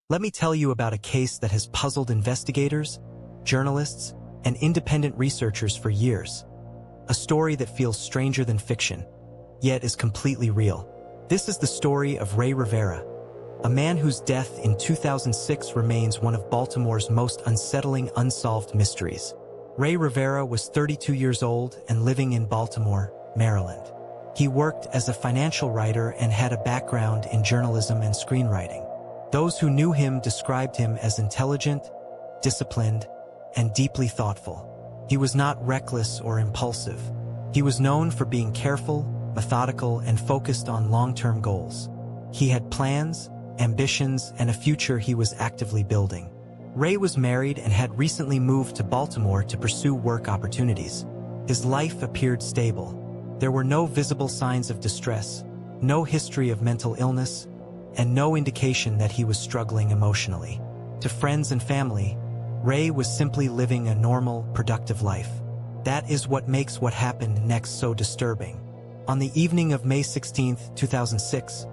Let me tell you about a case that has puzzled investigators, journalists, and independent researchers for years. A story that feels stranger than fiction, yet is completely real. This is the story of Rey Rivera, a man whose death in 2006 remains one of Baltimore's most unsettling unsolved mysteries. Rey Rivera was 32 years old and living in Baltimore, Maryland. He worked as a financial writer and had a background in journalism and screenwriting. Those who knew him described him as intelligent, disciplined, and deeply thoughtful. He was not reckless or impulsive. He was known for being careful, methodical, and focused on long-term goals. He had plans, ambitions, and a future he was actively building. Rey was married and had recently moved to Baltimore to pursue work opportunities. His life appeared stable. There were no visible signs of distress, no history of mental illness, and no indication that he was struggling emotionally. To friends and family, Rey was simply living a normal, productive life. That is what makes what happened next so disturbing. On the evening of May 16, 2006,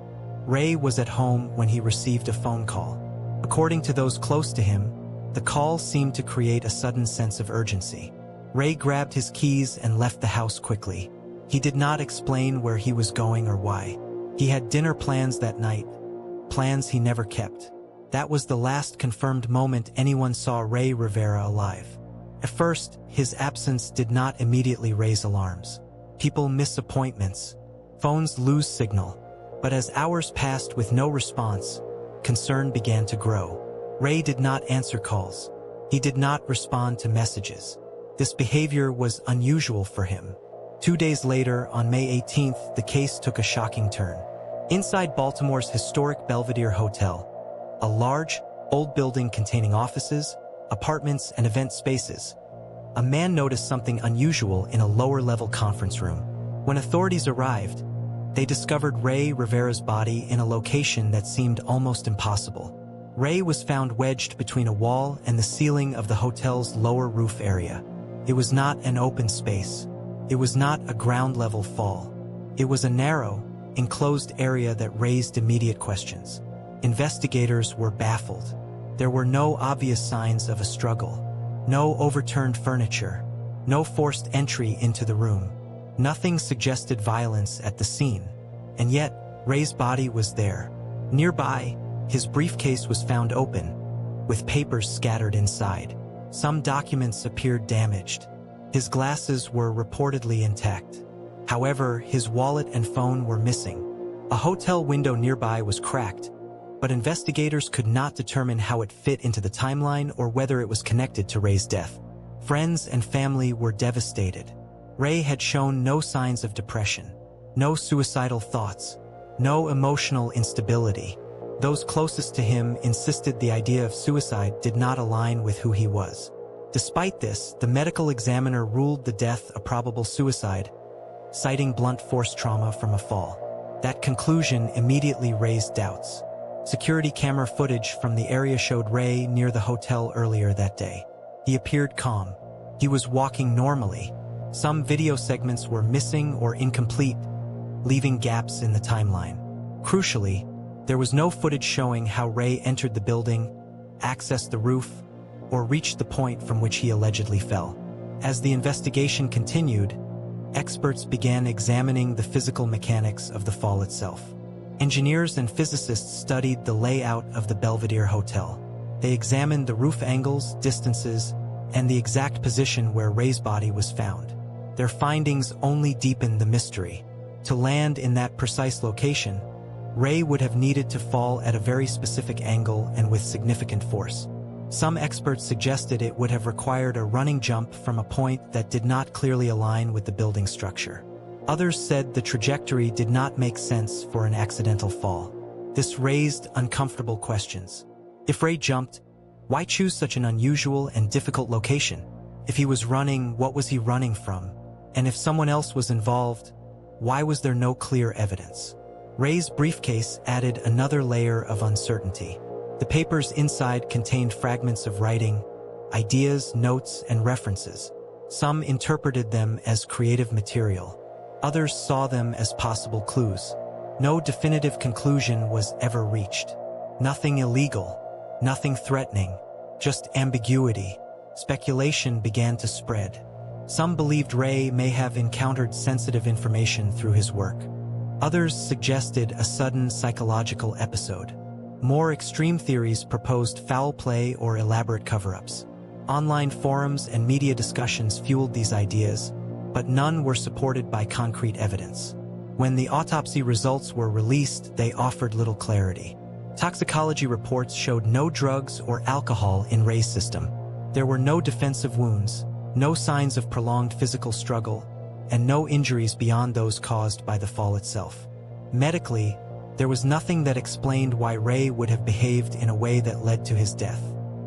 Rey was at home when he received a phone call. According to those close to him, the call seemed to create a sudden sense of urgency. Rey grabbed his keys and left the house quickly. He did not explain where he was going or why. He had dinner plans that night, plans he never kept. That was the last confirmed moment anyone saw Rey Rivera alive. At first, his absence did not immediately raise alarms. People miss appointments, phones lose signal. But as hours passed with no response, concern began to grow. Rey did not answer calls. He did not respond to messages. This behavior was unusual for him. 2 days later, on May 18th, the case took a shocking turn. Inside Baltimore's historic Belvedere Hotel, a large, old building containing offices, apartments, and event spaces, a man noticed something unusual in a lower-level conference room. When authorities arrived, they discovered Rey Rivera's body in a location that seemed almost impossible. Rey was found wedged between a wall and the ceiling of the hotel's lower roof area. It was not an open space. It was not a ground-level fall. It was a narrow, enclosed area that raised immediate questions. Investigators were baffled. There were no obvious signs of a struggle. No overturned furniture. No forced entry into the room. Nothing suggested violence at the scene. And yet, Rey's body was there. Nearby, his briefcase was found open, with papers scattered inside. Some documents appeared damaged. His glasses were reportedly intact. However, his wallet and phone were missing. A hotel window nearby was cracked, but investigators could not determine how it fit into the timeline or whether it was connected to Rey's death. Friends and family were devastated. Rey had shown no signs of depression, no suicidal thoughts, no emotional instability. Those closest to him insisted the idea of suicide did not align with who he was. Despite this, the medical examiner ruled the death a probable suicide, citing blunt force trauma from a fall. That conclusion immediately raised doubts. Security camera footage from the area showed Rey near the hotel earlier that day. He appeared calm. He was walking normally. Some video segments were missing or incomplete, leaving gaps in the timeline. Crucially, there was no footage showing how Rey entered the building, accessed the roof, or reached the point from which he allegedly fell. As the investigation continued, experts began examining the physical mechanics of the fall itself. Engineers and physicists studied the layout of the Belvedere Hotel. They examined the roof angles, distances, and the exact position where Rey's body was found. Their findings only deepened the mystery. To land in that precise location, Rey would have needed to fall at a very specific angle and with significant force. Some experts suggested it would have required a running jump from a point that did not clearly align with the building structure. Others said the trajectory did not make sense for an accidental fall. This raised uncomfortable questions. If Rey jumped, why choose such an unusual and difficult location? If he was running, what was he running from? And if someone else was involved, why was there no clear evidence? Rey's briefcase added another layer of uncertainty. The papers inside contained fragments of writing, ideas, notes, and references. Some interpreted them as creative material. Others saw them as possible clues. No definitive conclusion was ever reached. Nothing illegal, Nothing threatening, just ambiguity. Speculation began to spread. Some believed Rey may have encountered sensitive information through his work. Others suggested a sudden psychological episode. More extreme theories proposed foul play or elaborate cover-ups. Online forums and media discussions fueled these ideas, but none were supported by concrete evidence. When the autopsy results were released, they offered little clarity. Toxicology reports showed no drugs or alcohol in Rey's system. There were no defensive wounds, no signs of prolonged physical struggle, and no injuries beyond those caused by the fall itself. Medically, there was nothing that explained why Rey would have behaved in a way that led to his death.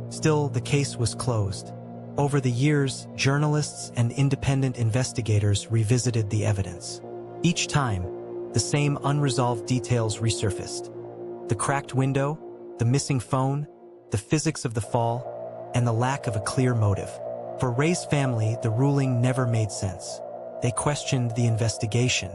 Still, the case was closed. Over the years, journalists and independent investigators revisited the evidence. Each time, the same unresolved details resurfaced. The cracked window, the missing phone, the physics of the fall, and the lack of a clear motive. For Rey's family, the ruling never made sense. They questioned the investigation.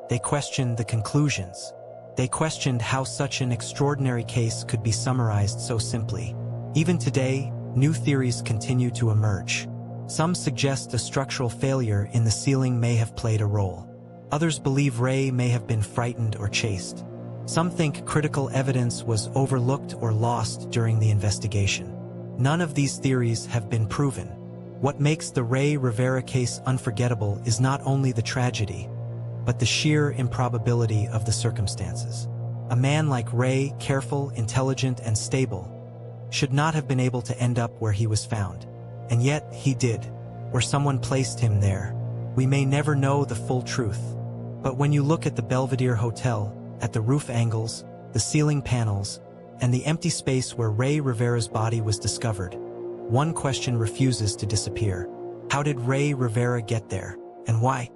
They questioned the conclusions. They questioned how such an extraordinary case could be summarized so simply. Even today, new theories continue to emerge. Some suggest a structural failure in the ceiling may have played a role. Others believe Rey may have been frightened or chased. Some think critical evidence was overlooked or lost during the investigation. None of these theories have been proven. What makes the Rey Rivera case unforgettable is not only the tragedy, but the sheer improbability of the circumstances. A man like Rey, careful, intelligent, and stable, should not have been able to end up where he was found. And yet, he did, or someone placed him there. We may never know the full truth. But when you look at the Belvedere Hotel, at the roof angles, the ceiling panels, and the empty space where Rey Rivera's body was discovered, one question refuses to disappear. How did Rey Rivera get there, and why?